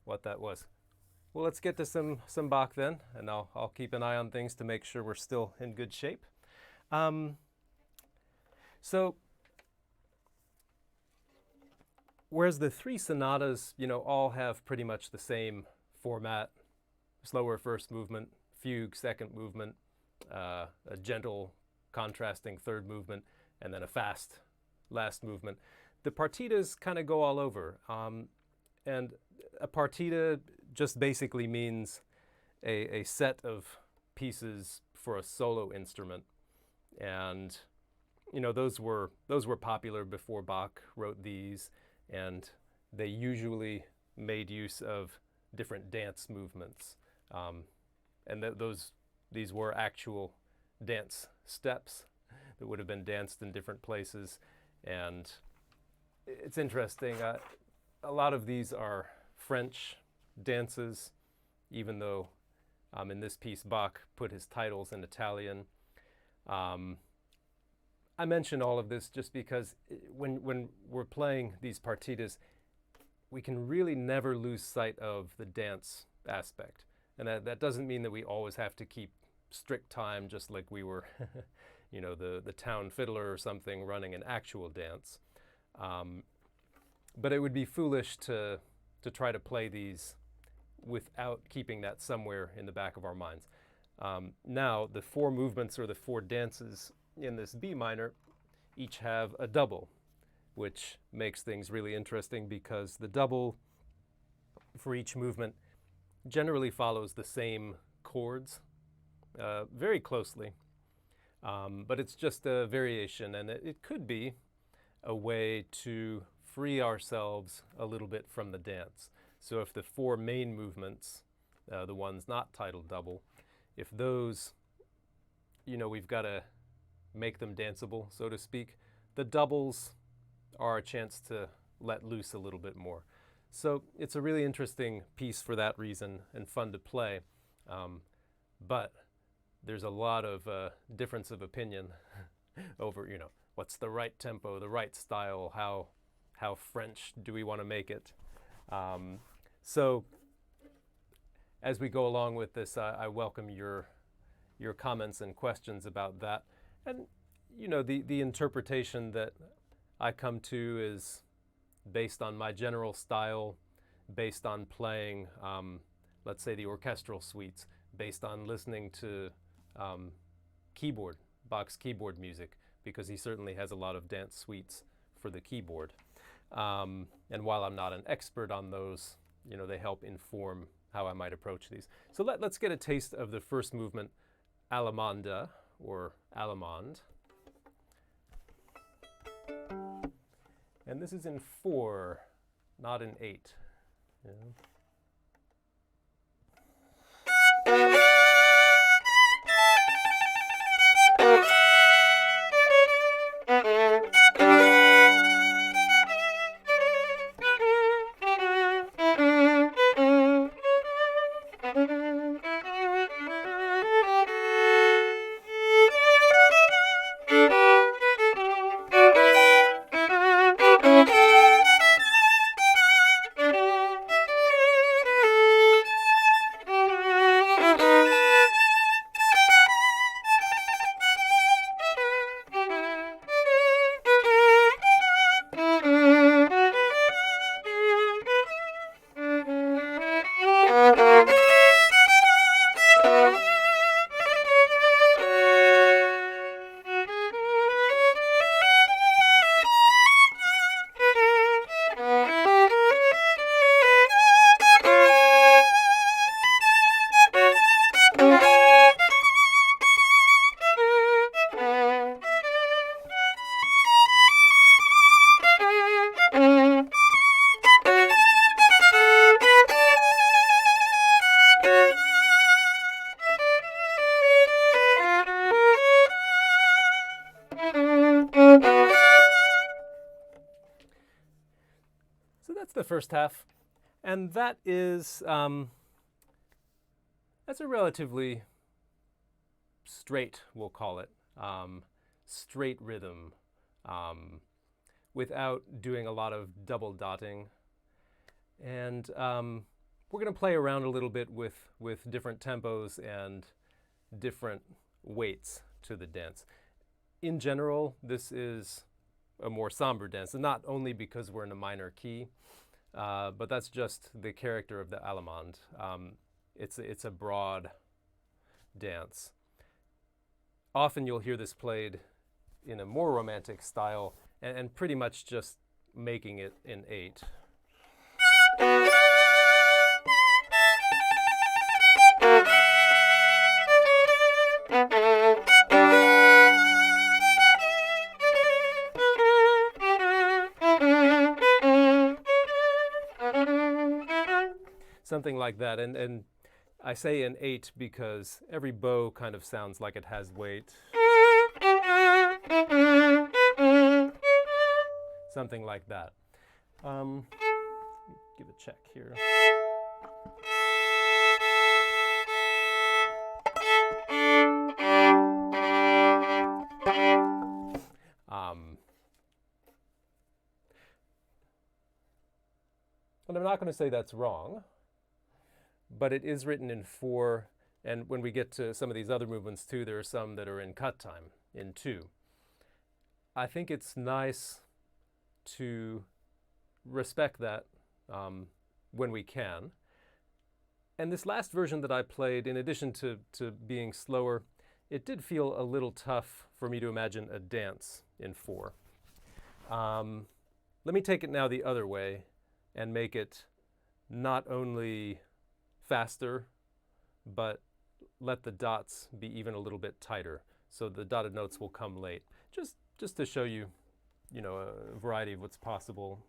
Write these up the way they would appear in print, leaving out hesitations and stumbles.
what that was. Well, let's get to some Bach then, and I'll keep an eye on things to make sure we're still in good shape. Um, so, whereas the three sonatas, all have pretty much the same format: slower first movement, fugue second movement, a gentle contrasting third movement, and then a fast last movement. The partitas kind of go all over. And a partita just basically means a set of pieces for a solo instrument. And those were popular before Bach wrote these, and they usually made use of different dance movements. And these were actual dance steps that would have been danced in different places. And it's interesting, a lot of these are French dances, even though in this piece Bach put his titles in Italian. I mention all of this just because when we're playing these partitas, we can really never lose sight of the dance aspect. And that doesn't mean that we always have to keep strict time, just like we were the town fiddler or something running an actual dance. But it would be foolish to try to play these without keeping that somewhere in the back of our minds. Now, the four movements or the four dances in this B minor each have a double, which makes things really interesting because the double for each movement generally follows the same chords very closely. But it's just a variation, and it could be a way to free ourselves a little bit from the dance. So if the four main movements, the ones not titled double, if those, we've got to make them danceable, so to speak, the doubles are a chance to let loose a little bit more. So it's a really interesting piece for that reason and fun to play. But there's a lot of difference of opinion over, what's the right tempo, the right style, how French do we want to make it. So as we go along with this, I welcome your comments and questions about that. And, the interpretation that I come to is based on my general style, based on playing, let's say, the orchestral suites, based on listening to Bach's keyboard music, because he certainly has a lot of dance suites for the keyboard. And while I'm not an expert on those, they help inform how I might approach these. So let's get a taste of the first movement, Allemanda, or Allemande. And this is in 4, not in 8. Yeah. So that's the first half. And that is, that's a relatively straight, we'll call it, straight rhythm, without doing a lot of double dotting. And we're going to play around a little bit with different tempos and different weights to the dance. In general, this is a more somber dance, and not only because we're in a minor key, but that's just the character of the Allemande. It's a broad dance. Often you'll hear this played in a more romantic style, and pretty much just making it in 8. Something like that, and I say in 8 because every bow kind of sounds like it has weight. Something like that. Give a check here. And I'm not going to say that's wrong, but it is written in 4, and when we get to some of these other movements too, there are some that are in cut time, in 2. I think it's nice to respect that when we can. And this last version that I played, in addition to being slower, it did feel a little tough for me to imagine a dance in 4. Let me take it now the other way and make it not only faster, but let the dots be even a little bit tighter, so the dotted notes will come late. Just to show you, a variety of what's possible.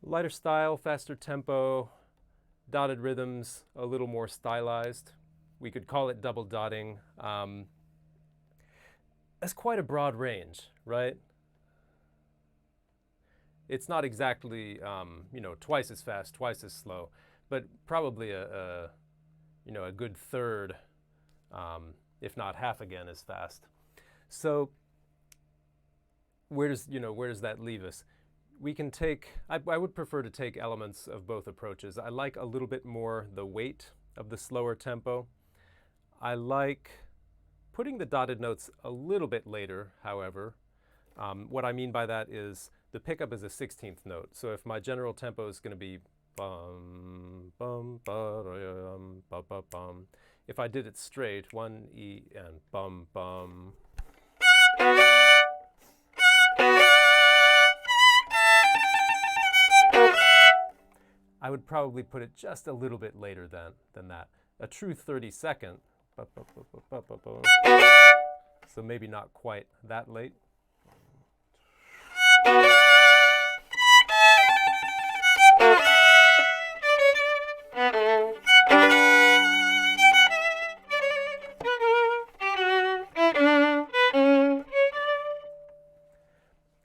Lighter style, faster tempo, dotted rhythms, a little more stylized. We could call it double dotting. That's quite a broad range, right? It's not exactly, twice as fast, twice as slow, but probably a good third, if not half again as fast. So where does that leave us? We can take, I would prefer to take elements of both approaches. I like a little bit more the weight of the slower tempo. I like putting the dotted notes a little bit later, however. What I mean by that is the pickup is a 16th note. So if my general tempo is going to be bum, bum, ba-dum, ba, ba, bum. If I did it straight, 1 E and bum, bum. I would probably put it just a little bit later than that. A true 32nd. So maybe not quite that late.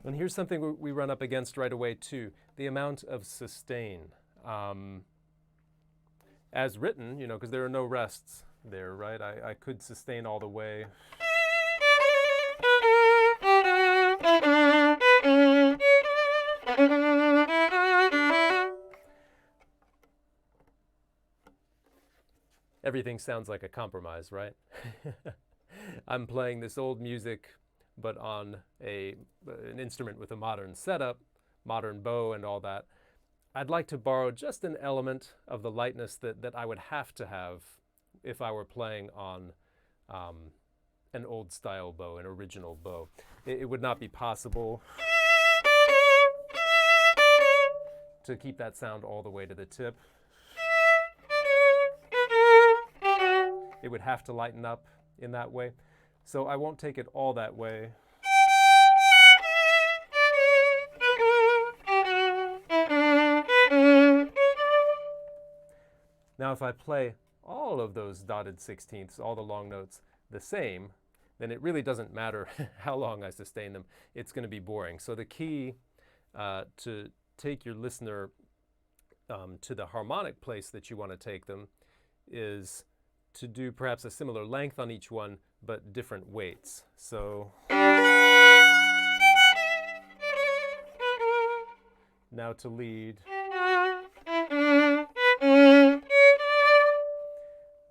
And here's something we run up against right away too, the amount of sustain. As written, because there are no rests there, right? I could sustain all the way. Everything sounds like a compromise, right? I'm playing this old music, but on an instrument with a modern setup, modern bow and all that. I'd like to borrow just an element of the lightness that I would have to have if I were playing on an old style bow, an original bow. It would not be possible to keep that sound all the way to the tip. It would have to lighten up in that way. So I won't take it all that way. Now if I play all of those dotted 16ths, all the long notes, the same, then it really doesn't matter how long I sustain them. It's going to be boring. So the key to take your listener to the harmonic place that you want to take them is to do perhaps a similar length on each one, but different weights. So now to lead.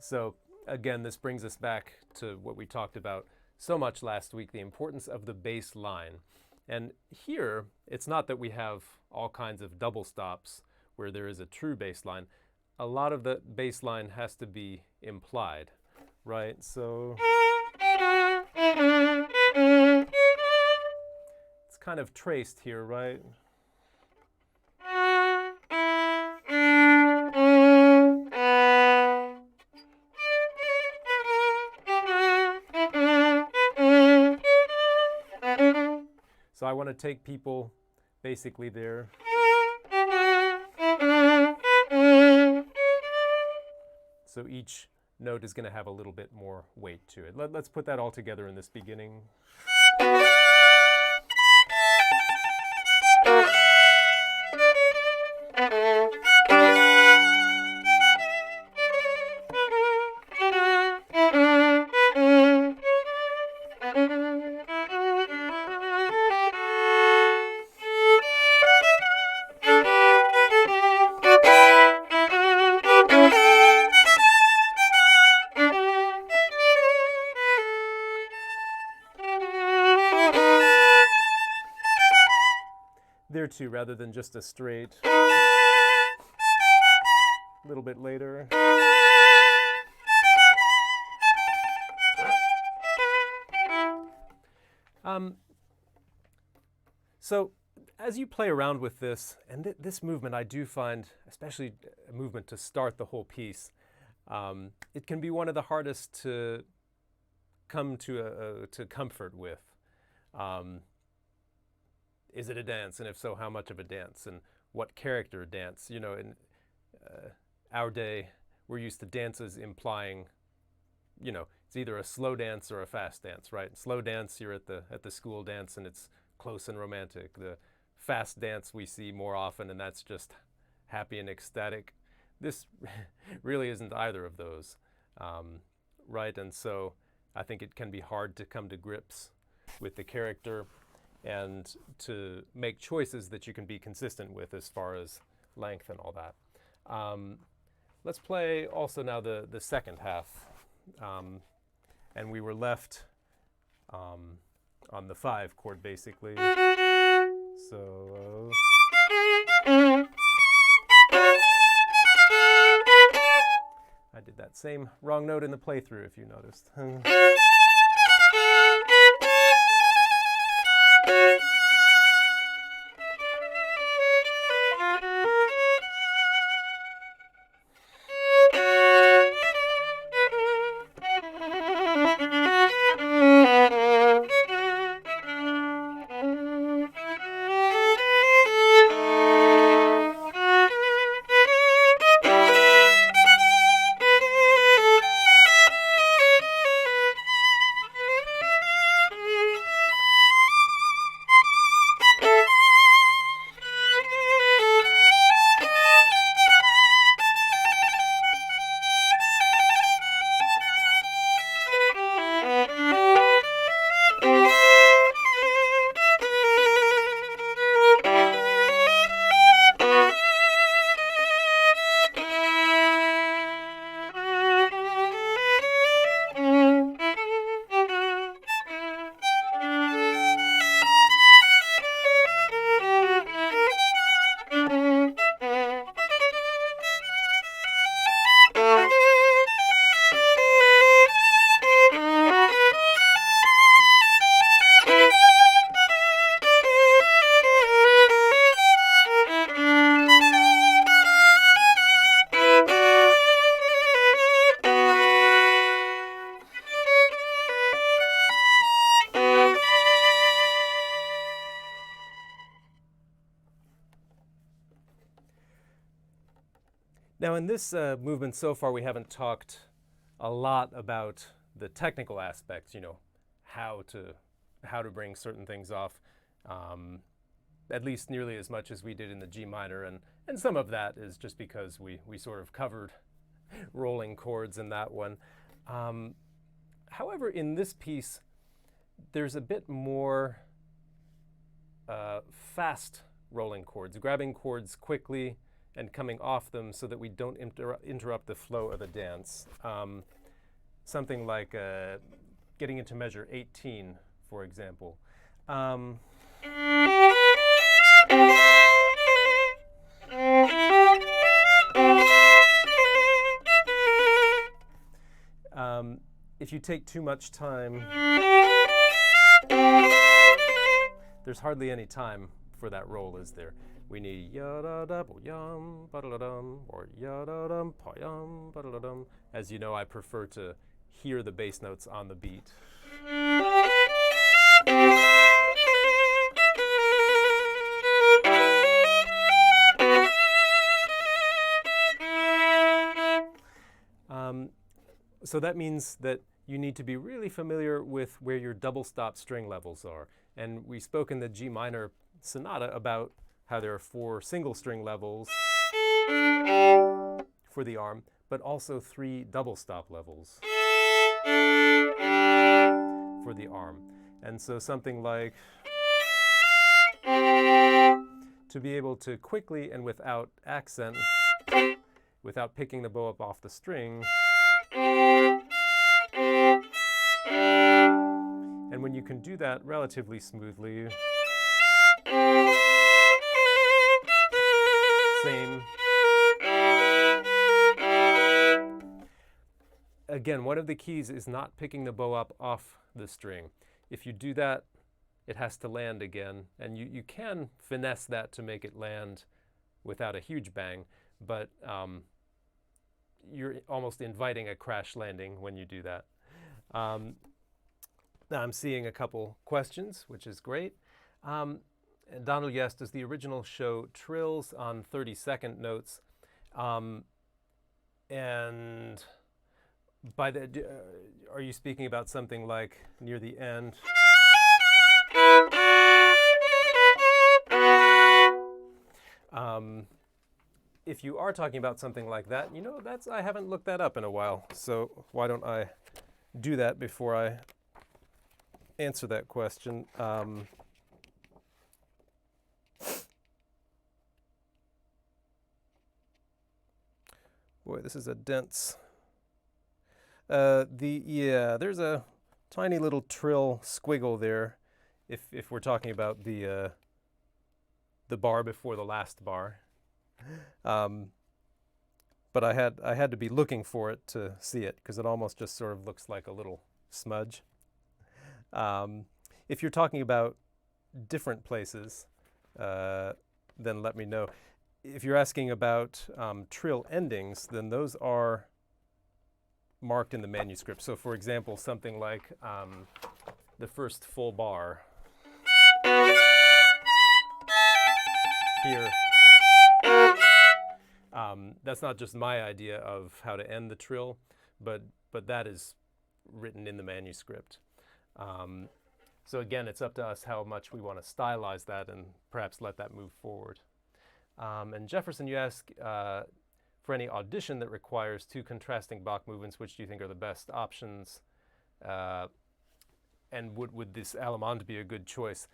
So again, this brings us back to what we talked about so much last week, the importance of the bass line. And here, it's not that we have all kinds of double stops where there is a true bass line. A lot of the bass line has to be implied, right? So it's kind of traced here, right? So I want to take people basically there. So each note is going to have a little bit more weight to it. Let's put that all together in this beginning. There too, rather than just a straight. A little bit later. So as you play around with this, and this movement I do find, especially a movement to start the whole piece, it can be one of the hardest to come to comfort with. Is it a dance? And if so, how much of a dance? And what character dance? You know, in our day, we're used to dances implying, you know, it's either a slow dance or a fast dance, right? Slow dance, you're at the school dance and it's close and romantic. The fast dance we see more often, and that's just happy and ecstatic. This really isn't either of those, right? And so I think it can be hard to come to grips with the character and to make choices that you can be consistent with as far as length and all that. Let's play also now the second half. And we were left on the 5 chord basically. So I did that same wrong note in the playthrough, if you noticed. Now in this movement so far, we haven't talked a lot about the technical aspects, you know, how to bring certain things off, at least nearly as much as we did in the G minor, and some of that is just because we sort of covered rolling chords in that one. However, in this piece, there's a bit more fast rolling chords, grabbing chords quickly and coming off them so that we don't interrupt the flow of the dance. Something like getting into measure 18, for example. If you take too much time, there's hardly any time for that roll, is there? We need ya-da-da-bo-yum, ba-da-da-dum, or ya-da-dum, pa-yum, ba-da-da-dum. As you know, I prefer to hear the bass notes on the beat. So that means that you need to be really familiar with where your double stop string levels are. And we spoke in the G minor sonata about how there are 4 single string levels for the arm, but also 3 double stop levels for the arm. And so something like, to be able to quickly and without accent, without picking the bow up off the string, and when you can do that relatively smoothly, same. Again, one of the keys is not picking the bow up off the string. If you do that, it has to land again, and you can finesse that to make it land without a huge bang, but you're almost inviting a crash landing when you do that. Now I'm seeing a couple questions, which is great. And Donald, yes, does the original show trills on 32nd notes? And by the, are you speaking about something like near the end? If you are talking about something like that, you know, I haven't looked that up in a while, so why don't I do that before I answer that question. Boy, this is a dense. There's a tiny little trill squiggle there, if we're talking about the bar before the last bar. But I had to be looking for it to see it, because it almost just sort of looks like a little smudge. If you're talking about different places, then let me know. If you're asking about trill endings, then those are marked in the manuscript. So for example, something like the first full bar here. That's not just my idea of how to end the trill, but that is written in the manuscript. So again, it's up to us how much we want to stylize that and perhaps let that move forward. And Jefferson, you ask, for any audition that requires 2 contrasting Bach movements, which do you think are the best options? And would this Allemanda be a good choice?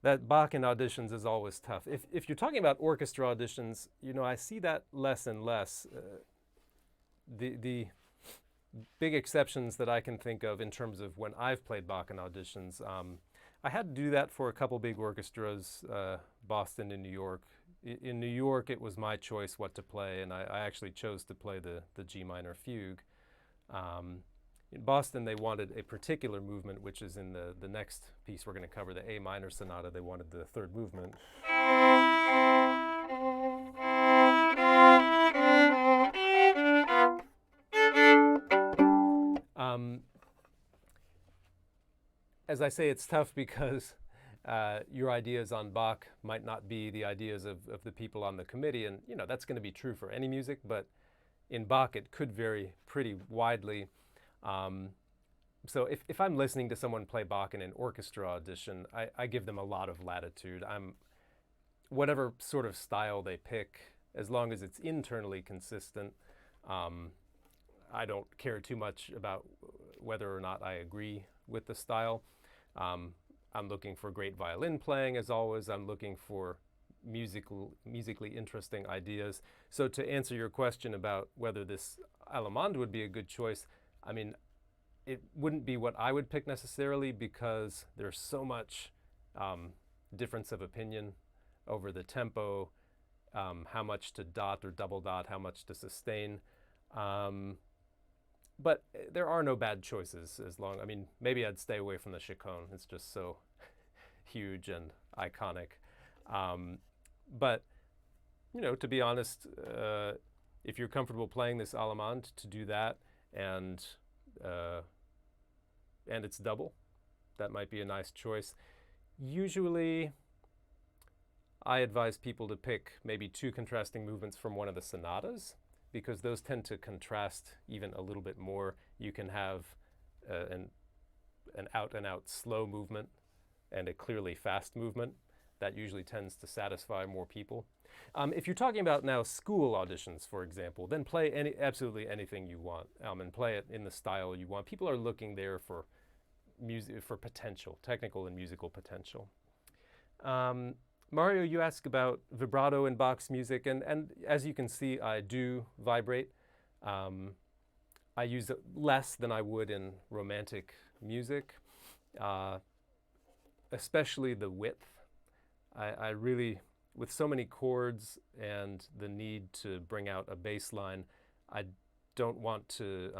That Bach in auditions is always tough. If you're talking about orchestra auditions, you know, I see that less and less. The big exceptions that I can think of in terms of when I've played Bach in auditions, I had to do that for a couple big orchestras, Boston and New York. In New York, it was my choice what to play, and I actually chose to play the G minor fugue. In Boston, they wanted a particular movement, which is in the next piece we're going to cover, the A minor sonata. They wanted the 3rd movement. As I say, it's tough because your ideas on Bach might not be the ideas of the people on the committee, and that's going to be true for any music, but in Bach it could vary pretty widely. So if I'm listening to someone play Bach in an orchestra audition, I give them a lot of latitude. Whatever sort of style they pick, as long as it's internally consistent, I don't care too much about whether or not I agree with the style. I'm looking for great violin playing, as always. I'm looking for musically interesting ideas. So to answer your question about whether this Allemanda would be a good choice, I mean, it wouldn't be what I would pick necessarily, because there's so much difference of opinion over the tempo, how much to dot or double dot, how much to sustain. But there are no bad choices I mean, maybe I'd stay away from the chaconne. It's just so huge and iconic. But, to be honest, if you're comfortable playing this Allemande, to do that, and it's double, that might be a nice choice. Usually, I advise people to pick maybe 2 contrasting movements from one of the sonatas, because those tend to contrast even a little bit more. You can have an out-and-out slow movement and a clearly fast movement. That usually tends to satisfy more people. If you're talking about now school auditions, for example, then play absolutely anything you want, and play it in the style you want. People are looking there for potential, technical and musical potential. Mario, you ask about vibrato in Bach's music, and as you can see, I do vibrate. I use it less than I would in romantic music, especially the width. I really, with so many chords and the need to bring out a bass line, I don't want to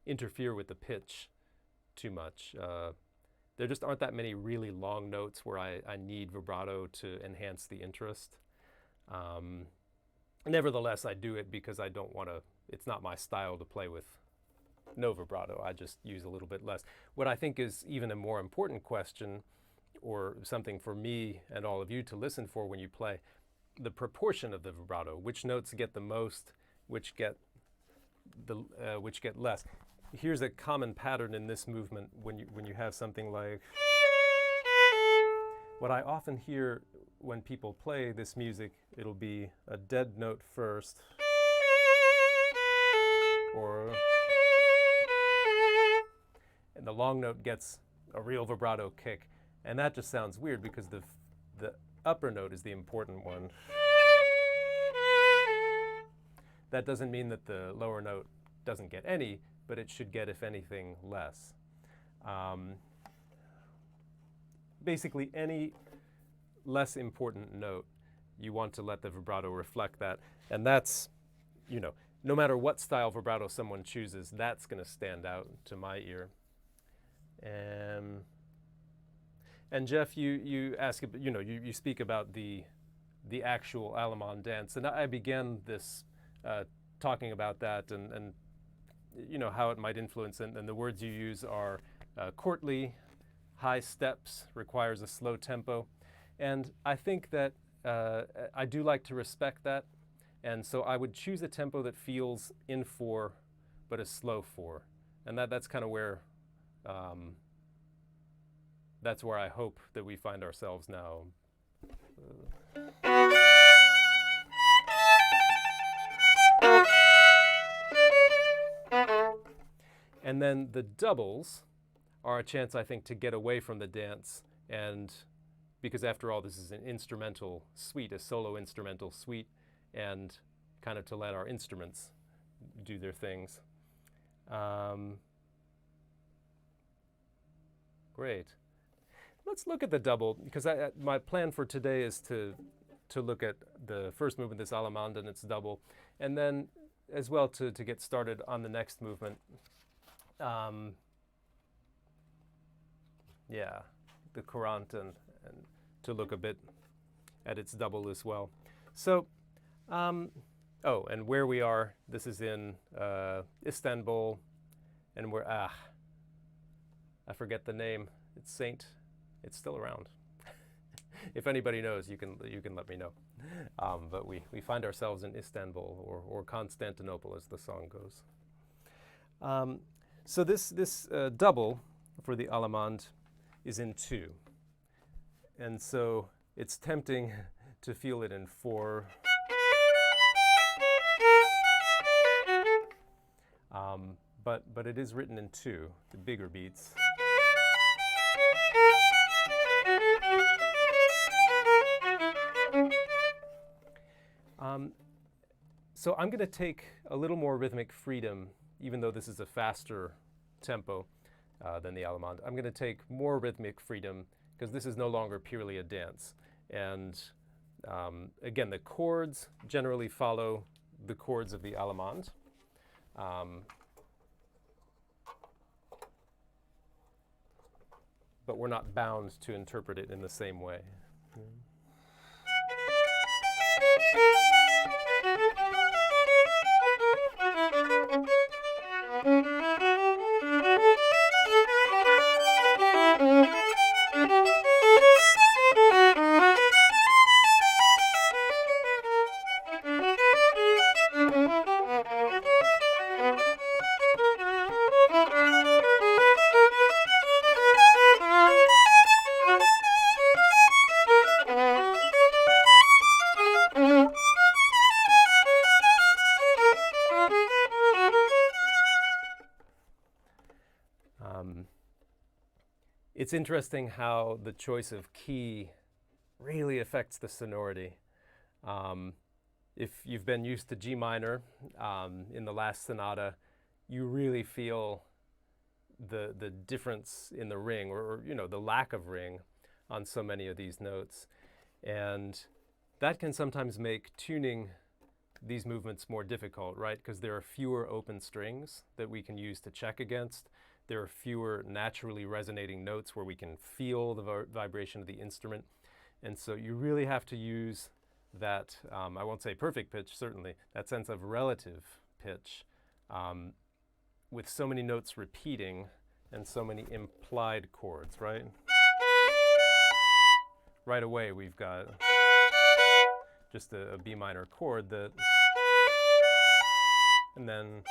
interfere with the pitch too much. There just aren't that many really long notes where I need vibrato to enhance the interest. Nevertheless, I do it because I don't want to, it's not my style to play with no vibrato. I just use a little bit less. What I think is even a more important question, or something for me and all of you to listen for when you play, the proportion of the vibrato. Which notes get the most, which get less. Here's a common pattern in this movement when you have something like, what I often hear when people play this music, it'll be a dead note first, and the long note gets a real vibrato kick. And that just sounds weird because the upper note is the important one. That doesn't mean that the lower note doesn't get any, but it should get, if anything, less. Basically, any less important note, you want to let the vibrato reflect that. And that's, no matter what style vibrato someone chooses, that's going to stand out to my ear. And Jeff, you ask, you speak about the actual Allemande dance, and I began this talking about that, and how it might influence, and the words you use are courtly, high steps, requires a slow tempo, and I think that I do like to respect that, and so I would choose a tempo that feels in 4, but a slow 4, and that's kind of where. That's where I hope that we find ourselves now. And then the doubles are a chance, I think, to get away from the dance, and because after all, this is an instrumental suite, a solo instrumental suite, and kind of to let our instruments do their things. Great. Let's look at the double, because my plan for today is to look at the first movement, this Allemanda, and its double, and then as well to get started on the next movement. The Corrente, and to look a bit at its double as well. So, and where we are, this is in Istanbul, and we're, I forget the name, it's still around. if anybody knows, you can let me know. But we find ourselves in Istanbul or Constantinople, as the song goes. So this double for the Allemande is in 2. And so it's tempting to feel it in 4. But it is written in 2, the bigger beats. So I'm going to take a little more rhythmic freedom, even though this is a faster tempo than the Allemande. I'm going to take more rhythmic freedom because this is no longer purely a dance. And again, the chords generally follow the chords of the Allemande. But we're not bound to interpret it in the same way. It's interesting how the choice of key really affects the sonority. If you've been used to G minor in the last sonata, you really feel the difference in the ring, or you know, the lack of ring on so many of these notes. And that can sometimes make tuning these movements more difficult, right? Because there are fewer open strings that we can use to check against. There are fewer naturally resonating notes where we can feel the vibration of the instrument. And so you really have to use that, I won't say perfect pitch, certainly, that sense of relative pitch with so many notes repeating and so many implied chords, right? Right away we've got just a B minor chord that, and then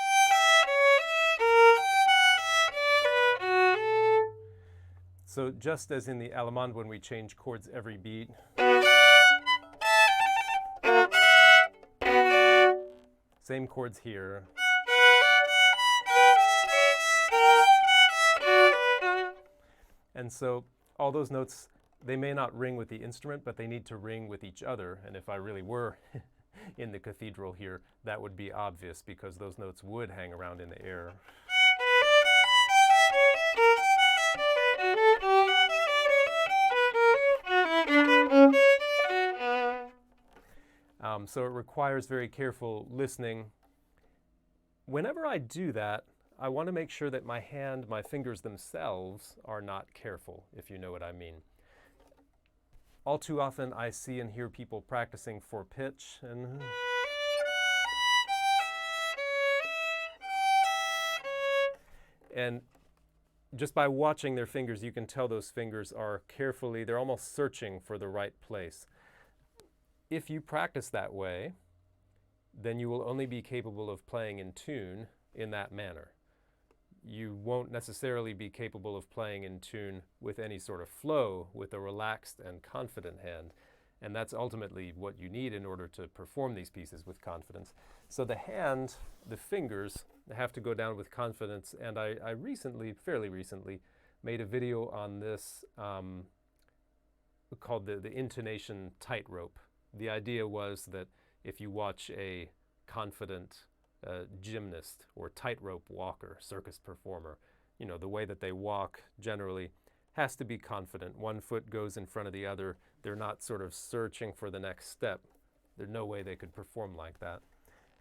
so just as in the Allemande when we change chords every beat, same chords here. And so all those notes, they may not ring with the instrument, but they need to ring with each other. And if I really were in the cathedral here, that would be obvious because those notes would hang around in the air. So it requires very careful listening. Whenever I do that, I want to make sure that my fingers themselves are not careful, if you know what I mean. All too often I see and hear people practicing for pitch and just by watching their fingers, you can tell those fingers are carefully, they're almost searching for the right place. If you practice that way, then you will only be capable of playing in tune in that manner. You won't necessarily be capable of playing in tune with any sort of flow, with a relaxed and confident hand. And that's ultimately what you need in order to perform these pieces with confidence. So the hand, the fingers, have to go down with confidence. And I fairly recently, made a video on this called the intonation tightrope. The idea was that if you watch a confident gymnast or tightrope walker, circus performer, you know, the way that they walk generally has to be confident. One foot goes in front of the other. They're not sort of searching for the next step. There's no way they could perform like that.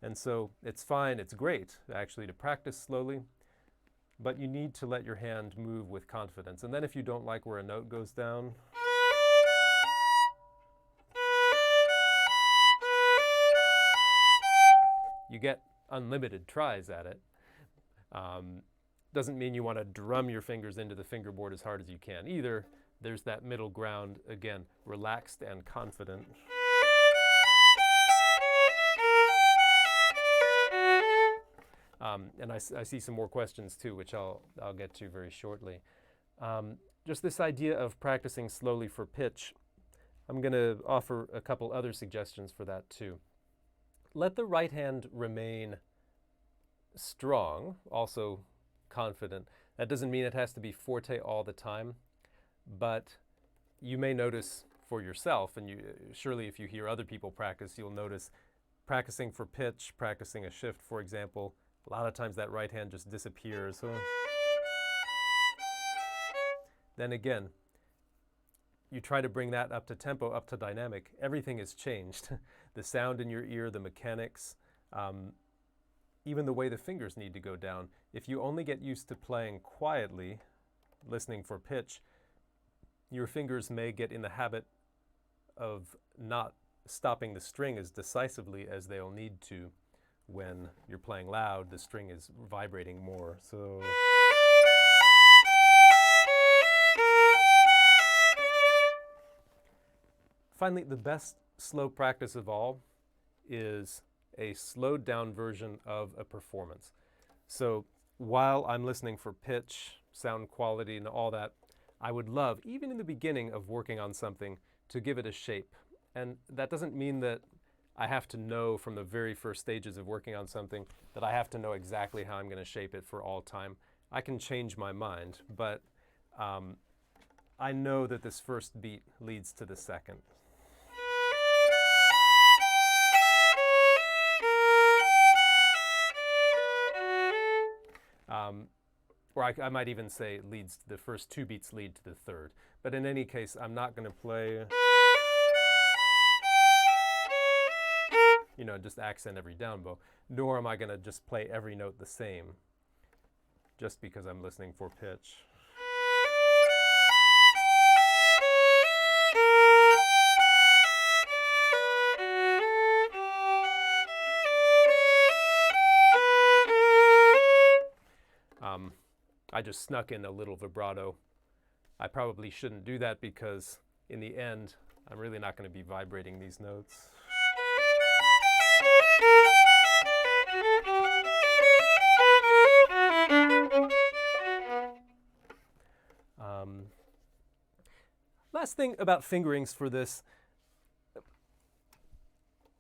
And so it's fine, it's great actually to practice slowly, but you need to let your hand move with confidence. And then if you don't like where a note goes down, you get unlimited tries at it. Doesn't mean you want to drum your fingers into the fingerboard as hard as you can either, there's that middle ground, again, relaxed and confident. And I see some more questions too, which I'll get to very shortly. Just this idea of practicing slowly for pitch, I'm going to offer a couple other suggestions for that too. Let the right hand remain strong, also confident. That doesn't mean it has to be forte all the time, but you may notice for yourself, and surely if you hear other people practice, you'll notice practicing for pitch, practicing a shift, for example, a lot of times that right hand just disappears. Then again, you try to bring that up to tempo, up to dynamic. Everything has changed. The sound in your ear, the mechanics, even the way the fingers need to go down. If you only get used to playing quietly, listening for pitch, your fingers may get in the habit of not stopping the string as decisively as they'll need to when you're playing loud. The string is vibrating more. So finally, the best slow practice of all is a slowed down version of a performance. So while I'm listening for pitch, sound quality, and all that, I would love, even in the beginning of working on something, to give it a shape. And that doesn't mean that I have to know from the very first stages of working on something that I have to know exactly how I'm going to shape it for all time. I can change my mind, but I know that this first beat leads to the second. Or I might even say the first two beats lead to the third. But in any case, I'm not going to play, just accent every down bow, nor am I going to just play every note the same, just because I'm listening for pitch. I just snuck in a little vibrato. I probably shouldn't do that because in the end, I'm really not going to be vibrating these notes. Last thing about fingerings for this,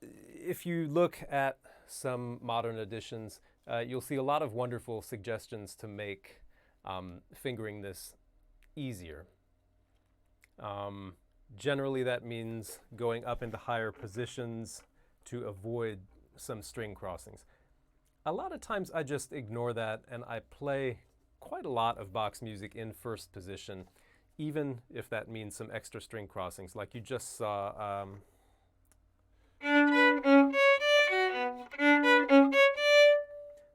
if you look at some modern editions, you'll see a lot of wonderful suggestions to make fingering this easier. Generally that means going up into higher positions to avoid some string crossings. A lot of times I just ignore that and I play quite a lot of Bach's music in first position, even if that means some extra string crossings, like you just saw.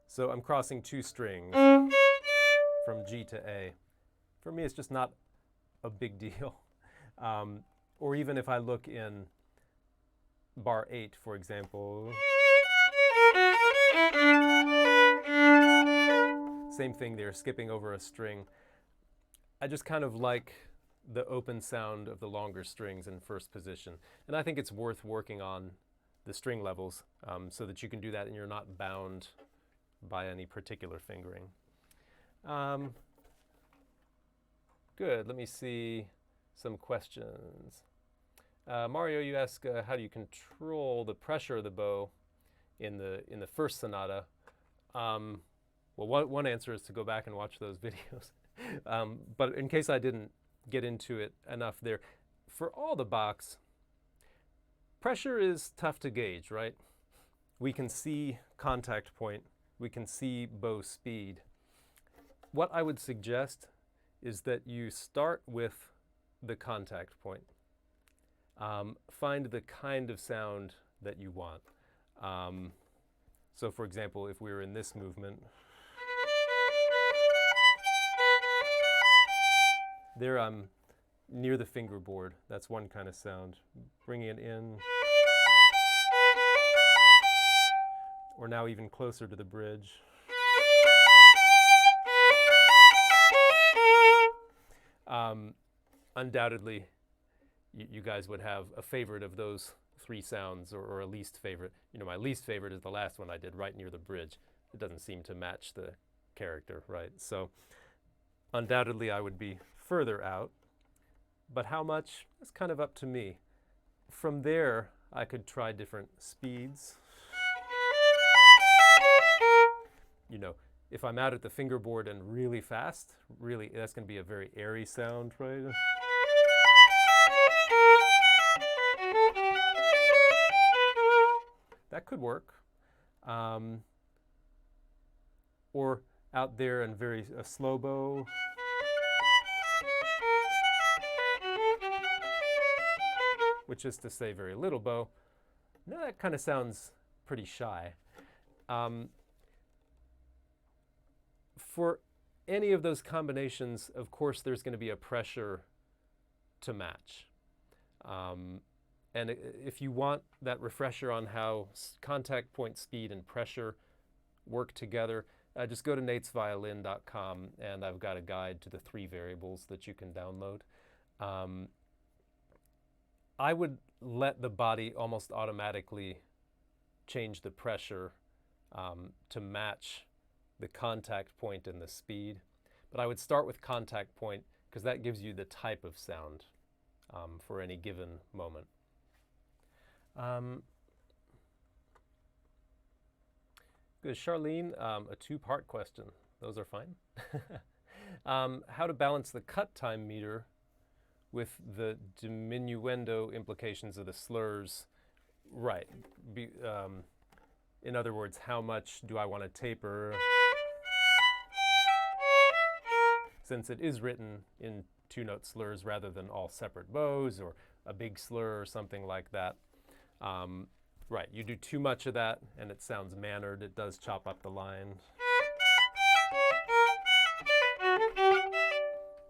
So I'm crossing two strings from G to A. For me, it's just not a big deal. Or even if I look in bar 8, for example. Same thing there, skipping over a string. I just kind of like the open sound of the longer strings in first position. And I think it's worth working on the string levels so that you can do that and you're not bound by any particular fingering. Good, let me see some questions. Mario, you ask, how do you control the pressure of the bow in the first sonata? Well, one answer is to go back and watch those videos. But in case I didn't get into it enough there, for all the Bachs, pressure is tough to gauge, right? We can see contact point, we can see bow speed. What I would suggest is that you start with the contact point. Find the kind of sound that you want. So for example, if we were in this movement, there I'm near the fingerboard. That's one kind of sound. Bringing it in. Or now even closer to the bridge. undoubtedly, you guys would have a favorite of those three sounds, or a least favorite. You know, my least favorite is the last one I did right near the bridge. It doesn't seem to match the character, right? So undoubtedly I would be further out, but how much is kind of up to me. From there, I could try different speeds. You know, if I'm out at the fingerboard and really fast, really, that's going to be a very airy sound, right? That could work. Or out there and a slow bow. Which is to say very little bow. No, that kind of sounds pretty shy. For any of those combinations, of course, there's going to be a pressure to match. And if you want that refresher on how contact point speed and pressure work together, just go to natesviolin.com, and I've got a guide to the 3 variables that you can download. I would let the body almost automatically change the pressure to match the contact point and the speed. But I would start with contact point because that gives you the type of sound for any given moment. Good. Charlene, a 2-part question. Those are fine. How to balance the cut time meter with the diminuendo implications of the slurs. Right. In other words, how much do I want to taper? Since it is written in 2-note slurs rather than all separate bows or a big slur or something like that. Right, you do too much of that and it sounds mannered. It does chop up the line.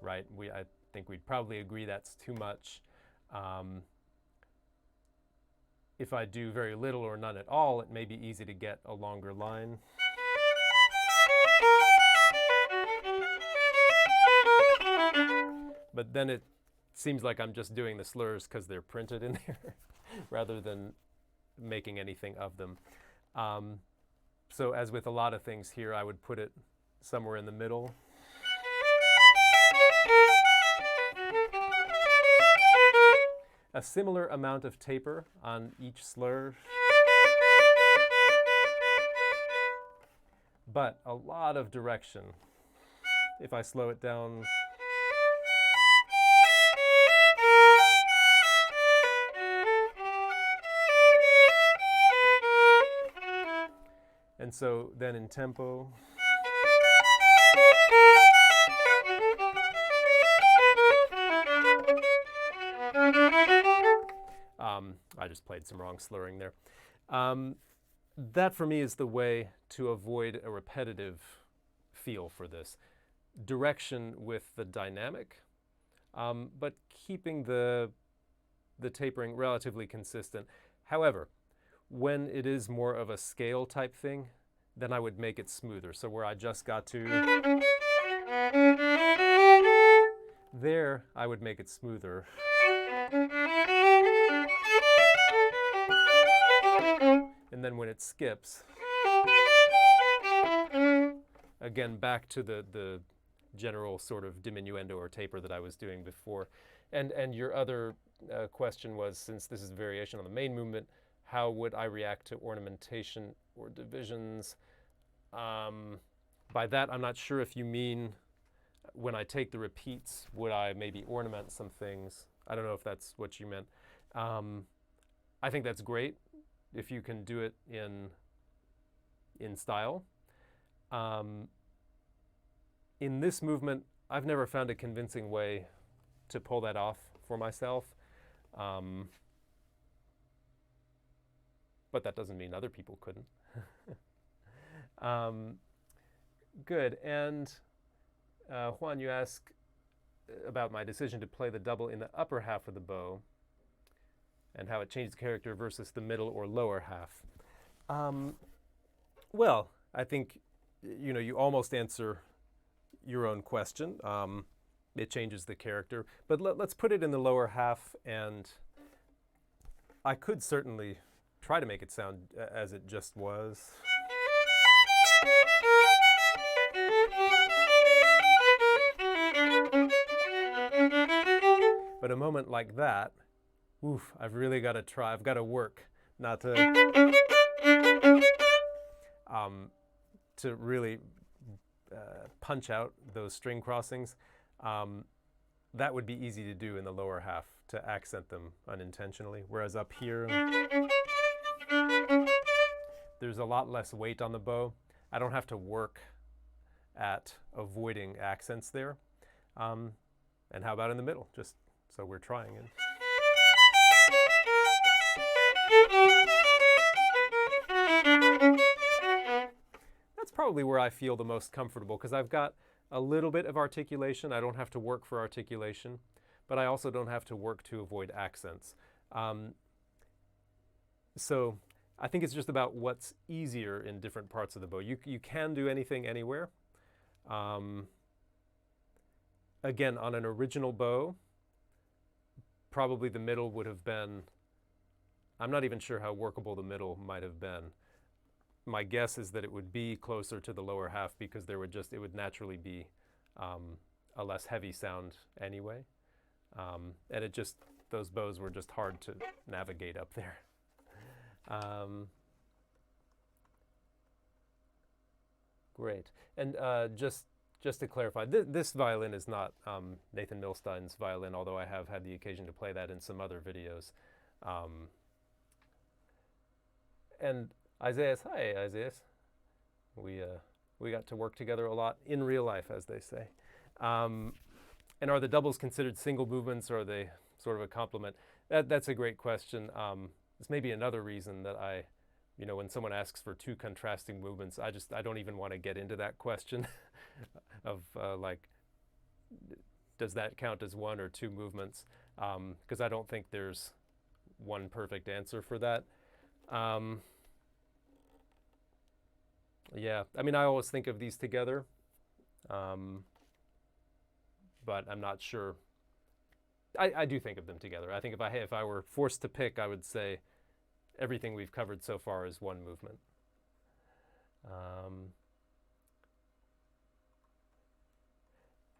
Right, I think we'd probably agree that's too much. If I do very little or none at all, it may be easy to get a longer line. But then it seems like I'm just doing the slurs because they're printed in there rather than making anything of them. So as with a lot of things here, I would put it somewhere in the middle. A similar amount of taper on each slur, but a lot of direction. If I slow it down, and so then in tempo, I just played some wrong slurring there. That for me is the way to avoid a repetitive feel for this. Direction with the dynamic, but keeping the tapering relatively consistent. However, when it is more of a scale type thing, then I would make it smoother. So where I just got to there, I would make it smoother. And then when it skips, again, back to the general sort of diminuendo or taper that I was doing before. And your other question was, since this is a variation on the main movement, how would I react to ornamentation or divisions? By that, I'm not sure if you mean when I take the repeats, would I maybe ornament some things? I don't know if that's what you meant. I think that's great if you can do it in style. In this movement, I've never found a convincing way to pull that off for myself. But that doesn't mean other people couldn't. Good. And Juan, you ask about my decision to play the double in the upper half of the bow and how it changes character versus the middle or lower half. Well, I think you almost answer your own question. it changes the character. But let's put it in the lower half, and I could certainly try to make it sound as it just was. But a moment like that, oof, I've really got to try. I've got to work not to really punch out those string crossings. That would be easy to do in the lower half, to accent them unintentionally. Whereas up here, there's a lot less weight on the bow. I don't have to work at avoiding accents there. And how about in the middle? Just so we're trying it. That's probably where I feel the most comfortable, because I've got a little bit of articulation. I don't have to work for articulation, but I also don't have to work to avoid accents. So I think it's just about what's easier in different parts of the bow. You can do anything anywhere. Again, on an original bow, probably the middle would have been, I'm not even sure how workable the middle might have been. My guess is that it would be closer to the lower half, because it would naturally be a less heavy sound anyway. And those bows were just hard to navigate up there. Great. And just to clarify, this violin is not Nathan Milstein's violin, although I have had the occasion to play that in some other videos. And Isaias, hi Isaias. We got to work together a lot in real life, as they say. And are the doubles considered single movements, or are they sort of a complement? That's a great question. This may be another reason that when someone asks for two contrasting movements, I don't even want to get into that question of does that count as one or two movements? Because I don't think there's one perfect answer for that. Yeah, I mean, I always think of these together, but I'm not sure. I do think of them together. I think if I were forced to pick, I would say everything we've covered so far is one movement.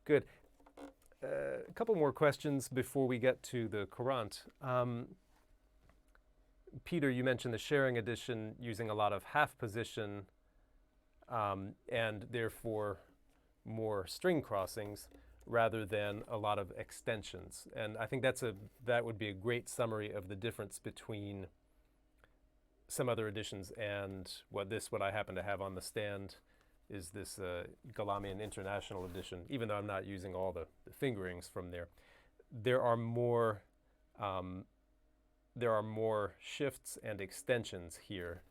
Good. A couple more questions before we get to the Corrente. Peter, you mentioned the sharing edition using a lot of half position and therefore more string crossings rather than a lot of extensions. And I think that would be a great summary of the difference between some other editions and what I happen to have on the stand is this Galamian International edition. Even though I'm not using all the fingerings from there, there are more shifts and extensions here.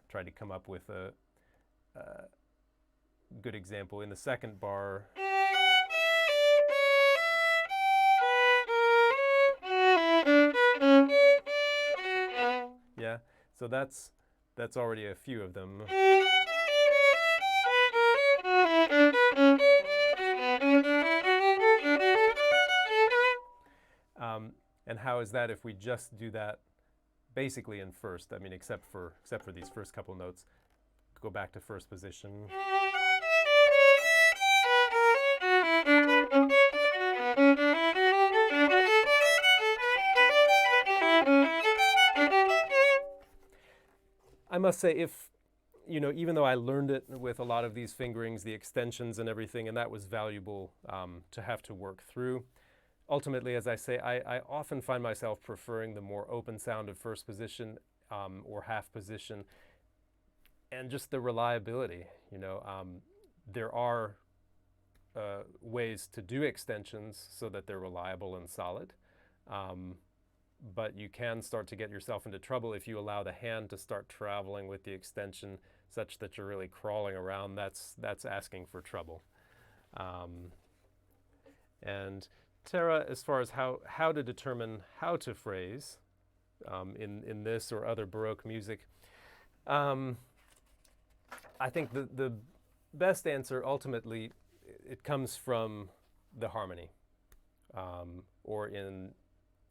Tried to come up with a good example in the second bar. Yeah, so that's already a few of them. And how is that if we just do that basically in first? I mean, except for these first couple notes. Go back to first position. I must say, even though I learned it with a lot of these fingerings, the extensions and everything, and that was valuable to have to work through. Ultimately, as I say, I often find myself preferring the more open sound of first position or half position, and just the reliability. There are ways to do extensions so that they're reliable and solid, but you can start to get yourself into trouble if you allow the hand to start traveling with the extension such that you're really crawling around. That's asking for trouble. And Tara, as far as how to determine how to phrase in this or other Baroque music, I think the best answer ultimately it comes from the harmony, or in,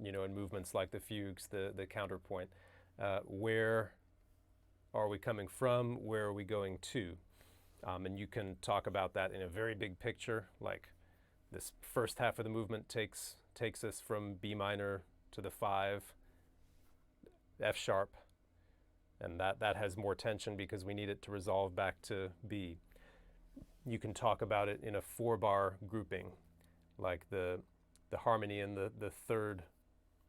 in movements like the fugues, the counterpoint. Where are we coming from? Where are we going to? And you can talk about that in a very big picture, like this first half of the movement takes us from B minor to the 5, F sharp, and that has more tension because we need it to resolve back to B. You can talk about it in a 4-bar grouping, like the harmony in the 3rd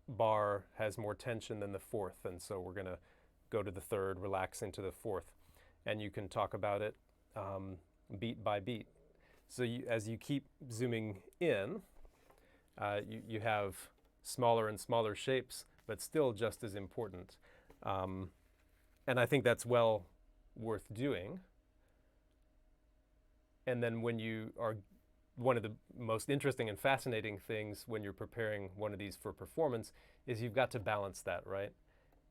bar has more tension than the 4th, and so we're going to go to the 3rd, relax into the 4th. And you can talk about it beat by beat. So as you keep zooming in, you have smaller and smaller shapes, but still just as important. And I think that's well worth doing. And then when you are, one of the most interesting and fascinating things when you're preparing one of these for performance is you've got to balance that, right?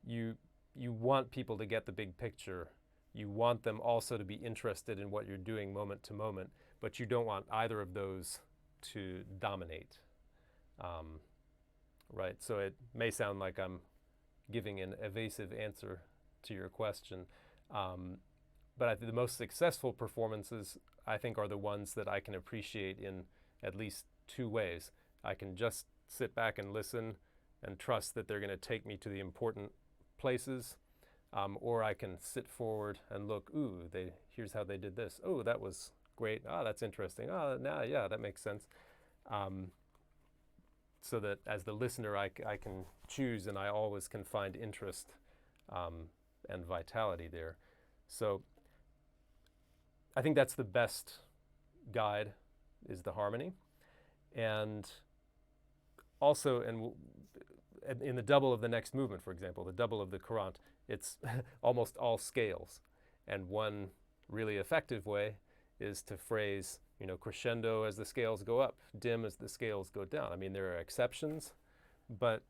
You want people to get the big picture. You want them also to be interested in what you're doing moment to moment, but you don't want either of those to dominate, right? So it may sound like I'm giving an evasive answer to your question, but I think the most successful performances, I think, are the ones that I can appreciate in at least 2 ways. I can just sit back and listen and trust that they're going to take me to the important places, or I can sit forward and look, ooh, here's how they did this. Oh, that was great. Ah, that's interesting. Ah, now, yeah, that makes sense. So that as the listener, I can choose, and I always can find interest and vitality there. So I think that's the best guide, is the harmony. And also, in the double of the next movement, for example, the double of the Corrente, it's almost all scales. And one really effective way is to phrase, crescendo as the scales go up, dim as the scales go down. I mean, there are exceptions, but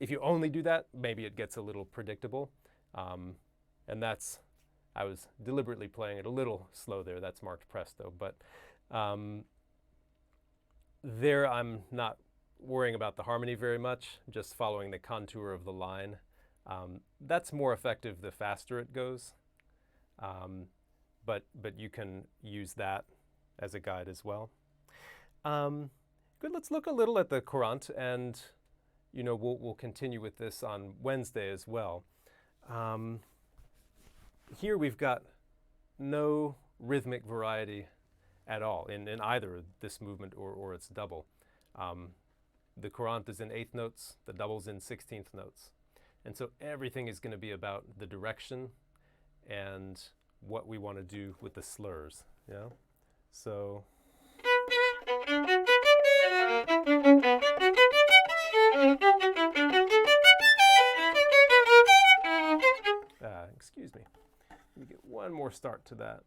if you only do that, maybe it gets a little predictable. And I was deliberately playing it a little slow there. That's marked presto. But there I'm not worrying about the harmony very much, just following the contour of the line. That's more effective the faster it goes. But you can use that as a guide as well. Good, let's look a little at the Corrente, and we'll continue with this on Wednesday as well. Here we've got no rhythmic variety at all in either this movement or its double. The Corrente is in 8th notes, the double's in 16th notes. And so everything is going to be about the direction and what we want to do with the slurs. Yeah? So excuse me. Let me get one more start to that.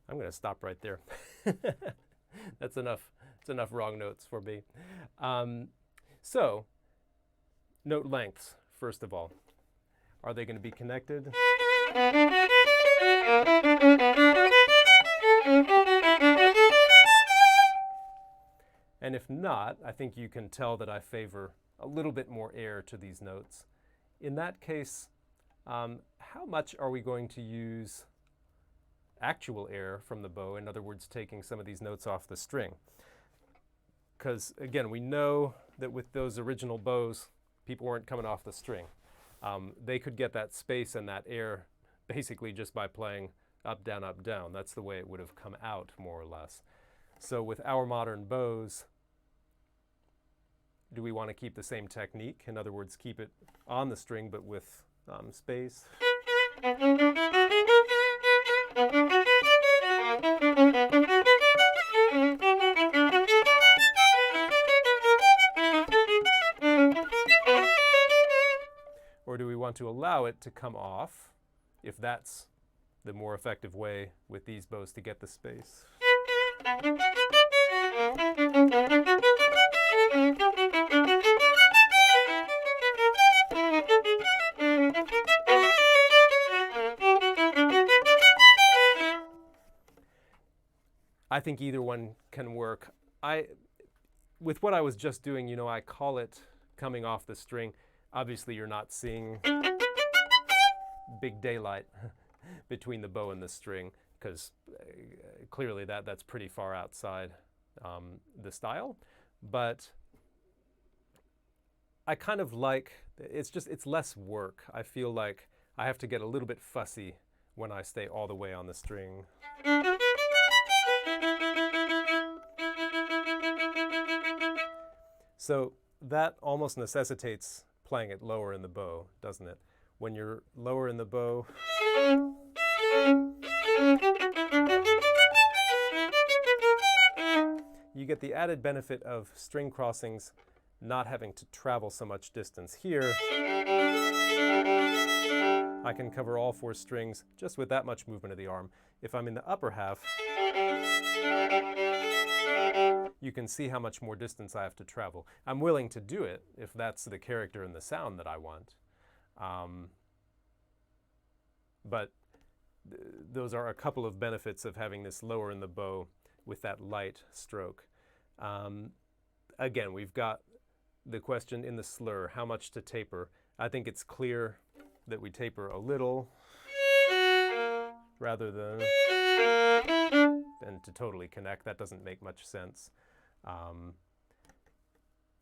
I'm going to stop right there. That's enough. It's enough wrong notes for me. So, note lengths, first of all. Are they going to be connected? And if not, I think you can tell that I favor a little bit more air to these notes. In that case, how much are we going to use actual air from the bow? In other words, taking some of these notes off the string. Because again, we know that with those original bows, people weren't coming off the string. They could get that space and that air basically just by playing up, down, up, down. That's the way it would have come out, more or less. So with our modern bows, do we want to keep the same technique? In other words, keep it on the string but with space. Or do we want to allow it to come off, if that's the more effective way with these bows to get the space? I think either one can work. With what I was just doing, you know, I call it coming off the string. Obviously, you're not seeing big daylight between the bow and the string, because clearly that's pretty far outside the style. But I kind of like, it's less work. I feel like I have to get a little bit fussy when I stay all the way on the string. So that almost necessitates playing it lower in the bow, doesn't it? When you're lower in the bow, you get the added benefit of string crossings not having to travel so much distance. Here, I can cover all four strings just with that much movement of the arm. If I'm in the upper half, you can see how much more distance I have to travel. I'm willing to do it if that's the character and the sound that I want. But those are a couple of benefits of having this lower in the bow with that light stroke. Again, we've got the question in the slur, how much to taper. I think it's clear that we taper a little rather than to totally connect. That doesn't make much sense.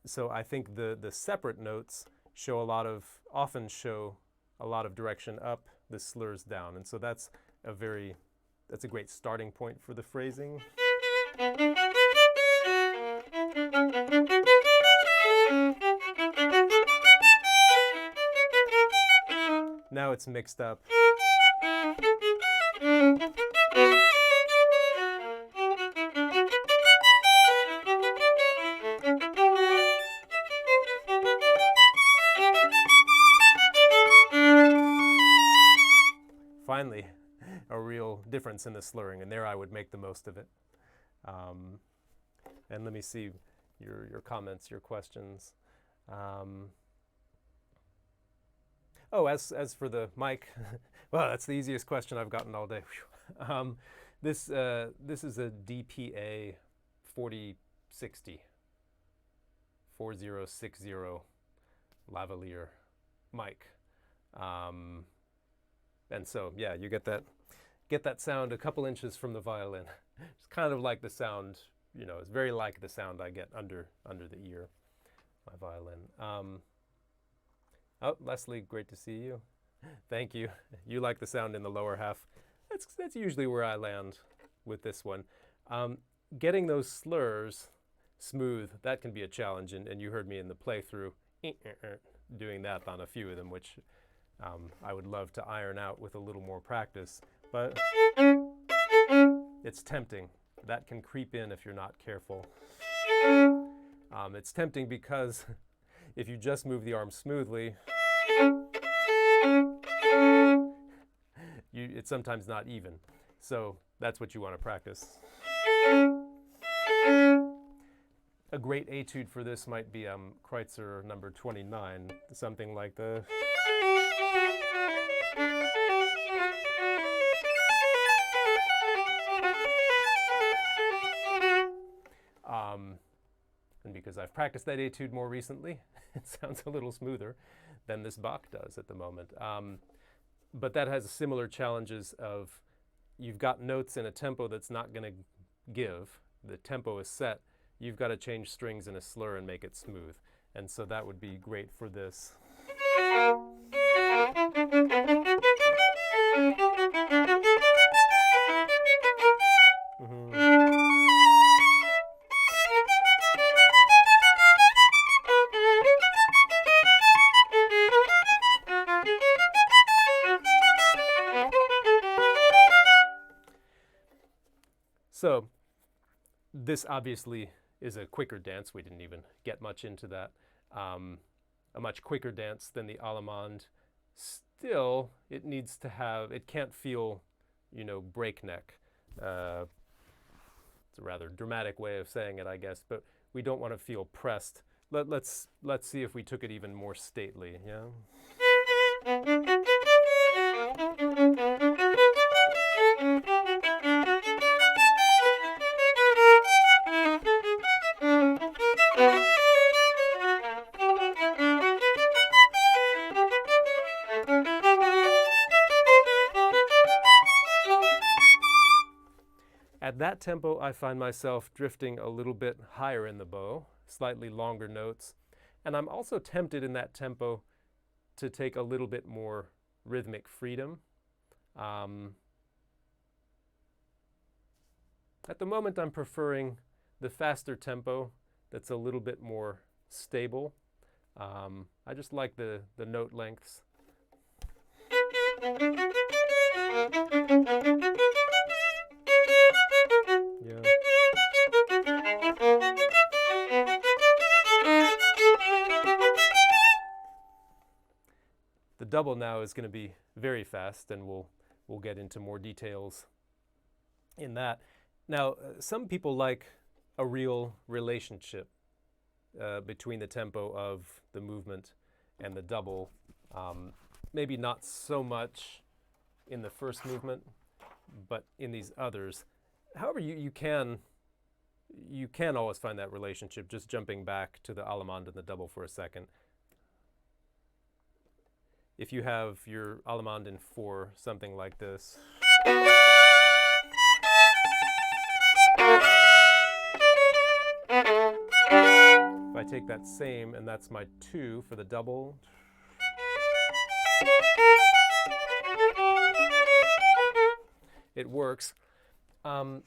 So I think the separate notes often show a lot of direction up, the slurs down, and so that's a great starting point for the phrasing. Now it's mixed up. Finally, a real difference in the slurring, and there I would make the most of it. And let me see your comments, your questions. Oh, as for the mic, well, that's the easiest question I've gotten all day. This is a DPA 4060 lavalier mic. And so, yeah, you get that sound a couple inches from the violin. It's kind of like the sound, you know, it's very like the sound I get under the ear, my violin. Oh, Leslie, great to see you. Thank you. You like the sound in the lower half. That's usually where I land with this one. Getting those slurs smooth, that can be a challenge, and you heard me in the playthrough doing that on a few of them, which I would love to iron out with a little more practice, but it's tempting. That can creep in if you're not careful. It's tempting because if you just move the arm smoothly, it's sometimes not even. So that's what you want to practice. A great etude for this might be Kreutzer number 29, something like the... And because I've practiced that etude more recently, it sounds a little smoother than this Bach does at the moment. But that has similar challenges of you've got notes in a tempo that's not going to give. The tempo is set. You've got to change strings in a slur and make it smooth. And so that would be great for this. So this obviously is a quicker dance. We didn't even get much into that. A much quicker dance than the Allemande. Still, it needs to have, it can't feel, breakneck. It's a rather dramatic way of saying it, I guess, but we don't want to feel pressed. Let's see if we took it even more stately, yeah? At that tempo, I find myself drifting a little bit higher in the bow, slightly longer notes, and I'm also tempted in that tempo to take a little bit more rhythmic freedom. At the moment, I'm preferring the faster tempo that's a little bit more stable. I just like the note lengths. Yeah. The double now is going to be very fast, and we'll get into more details in that. Now, some people like a real relationship between the tempo of the movement and the double. Maybe not so much in the first movement, but in these others. However, you can always find that relationship, just jumping back to the Allemande and the double for a second. If you have your Allemande in 4, something like this. If I take that same, and that's my 2 for the double. It works. And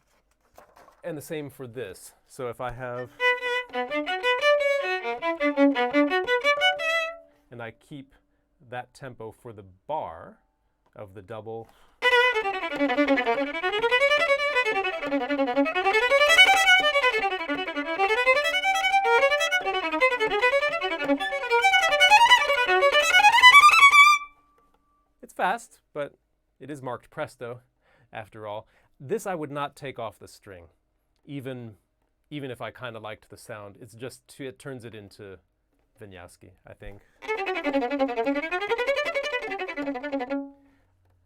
the same for this. So if I have, and I keep that tempo for the bar of the double, it's fast, but it is marked presto after all. This I would not take off the string, even if I kind of liked the sound. It's just, it turns it into Vinyavski, I think.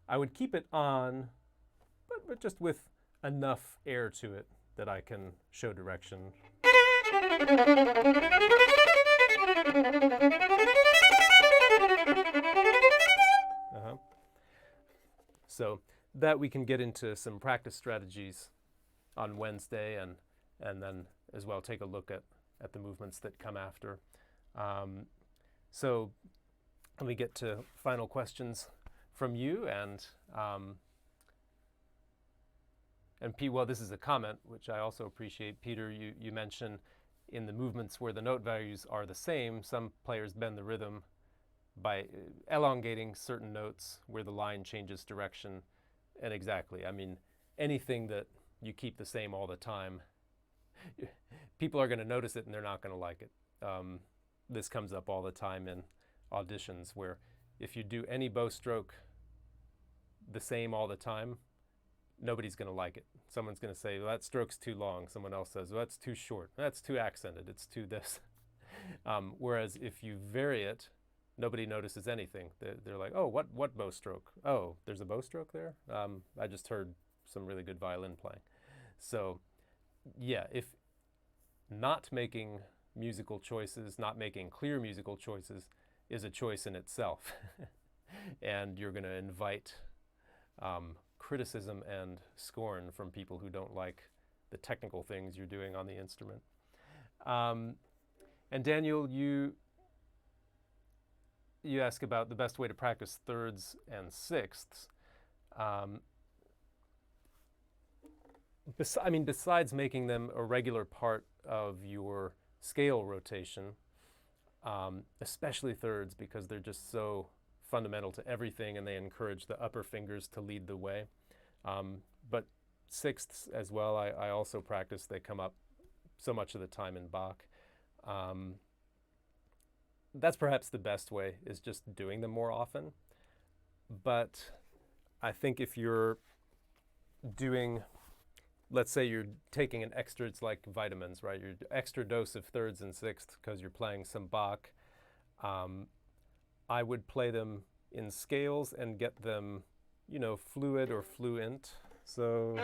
I would keep it on, but just with enough air to it that I can show direction. So that we can get into some practice strategies on Wednesday, and then as well take a look at the movements that come after. So let me get to final questions from you, and Pete, well, this is a comment, which I also appreciate. Peter, you mentioned in the movements where the note values are the same, some players bend the rhythm by elongating certain notes where the line changes direction. And exactly, I mean, anything that you keep the same all the time, people are going to notice it and they're not going to like it. This comes up all the time in auditions, where if you do any bow stroke the same all the time, nobody's going to like it. Someone's going to say, well, that stroke's too long. Someone else says, well, that's too short. That's too accented. It's too this. Whereas if you vary it, nobody notices anything. They're like, oh, what bow stroke? Oh, there's a bow stroke there? I just heard some really good violin playing. So yeah, if not making musical choices, not making clear musical choices is a choice in itself. And you're going to invite criticism and scorn from people who don't like the technical things you're doing on the instrument. And Daniel, you ask about the best way to practice thirds and sixths. Besides making them a regular part of your scale rotation, especially thirds, because they're just so fundamental to everything and they encourage the upper fingers to lead the way. But sixths as well, I also practice. They come up so much of the time in Bach. That's perhaps the best way, is just doing them more often. But I think if you're doing, let's say you're taking an extra, it's like vitamins, right? Your extra dose of thirds and sixths because you're playing some Bach. I would play them in scales and get them, you know, fluid or fluent. So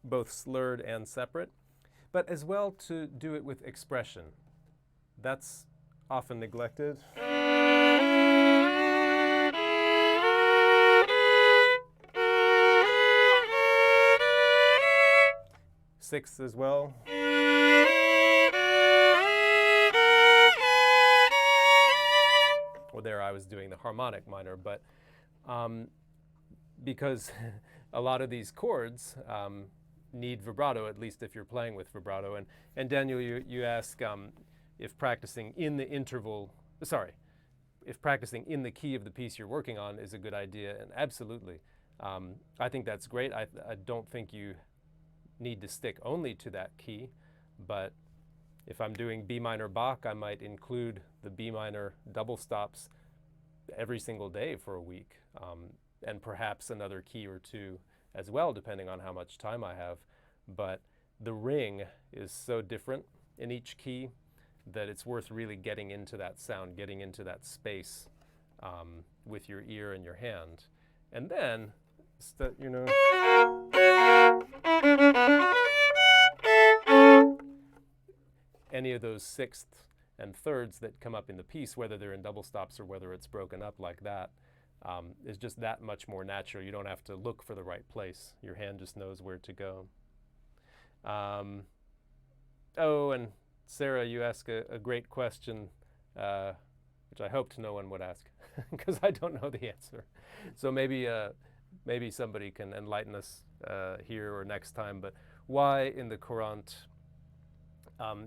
both slurred and separate, but as well to do it with expression. That's often neglected. Sixths as well. Well, there I was doing the harmonic minor, but because a lot of these chords need vibrato, at least if you're playing with vibrato. And Daniel, you ask if practicing in the interval, if practicing in the key of the piece you're working on is a good idea, and absolutely. I think that's great. I don't think you need to stick only to that key, but if I'm doing B minor Bach, I might include the B minor double stops every single day for a week, and perhaps another key or two as well, depending on how much time I have. But the ring is so different in each key that it's worth really getting into that sound, getting into that space with your ear and your hand. And then, you know, any of those sixths and thirds that come up in the piece, whether they're in double stops or whether it's broken up like that, is just that much more natural. You don't have to look for the right place. Your hand just knows where to go. Oh, and Sarah, you ask a great question, which I hoped no one would ask, because I don't know the answer. So maybe somebody can enlighten us here or next time. But why in the Corrente,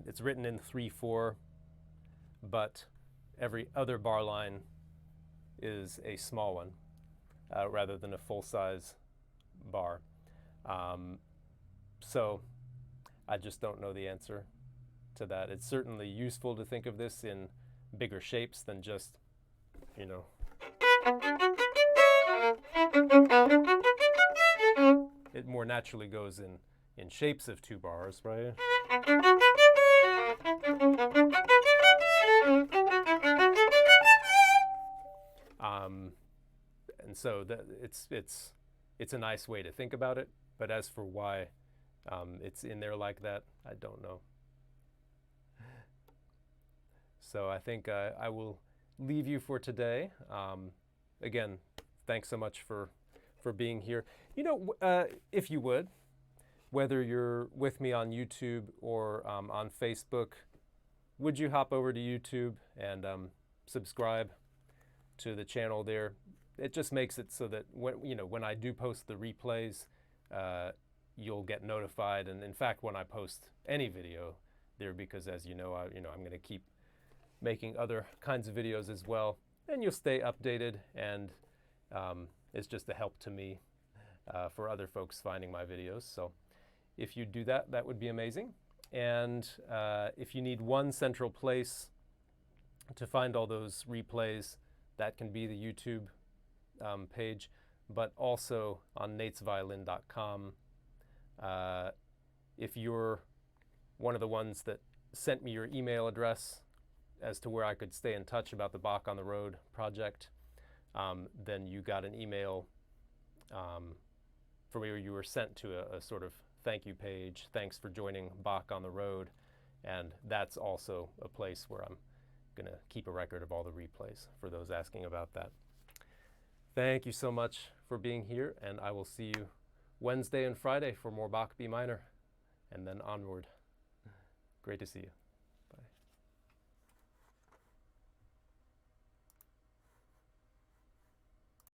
it's written in 3/4, but every other bar line is a small one rather than a full-size bar. So I just don't know the answer to that. It's certainly useful to think of this in bigger shapes than just, you know. It more naturally goes in shapes of two bars, right? And so it's a nice way to think about it. But as for why it's in there like that, I don't know. So I think I will leave you for today. Again, thanks so much for being here. You know, if you would, whether you're with me on YouTube or on Facebook, would you hop over to YouTube and subscribe to the channel there? It just makes it so that when I do post the replays, you'll get notified. And in fact, when I post any video there, because as you know, I'm going to keep making other kinds of videos as well, and you'll stay updated. And it's just a help to me for other folks finding my videos. So if you do that, that would be amazing. And if you need one central place to find all those replays, that can be the YouTube page, but also on natesviolin.com. If you're one of the ones that sent me your email address as to where I could stay in touch about the Bach on the Road project, then you got an email from where you were sent to a sort of thank you page. Thanks for joining Bach on the Road. And that's also a place where I'm going to keep a record of all the replays for those asking about that. Thank you so much for being here, and I will see you Wednesday and Friday for more Bach B minor, and then onward. Great to see you.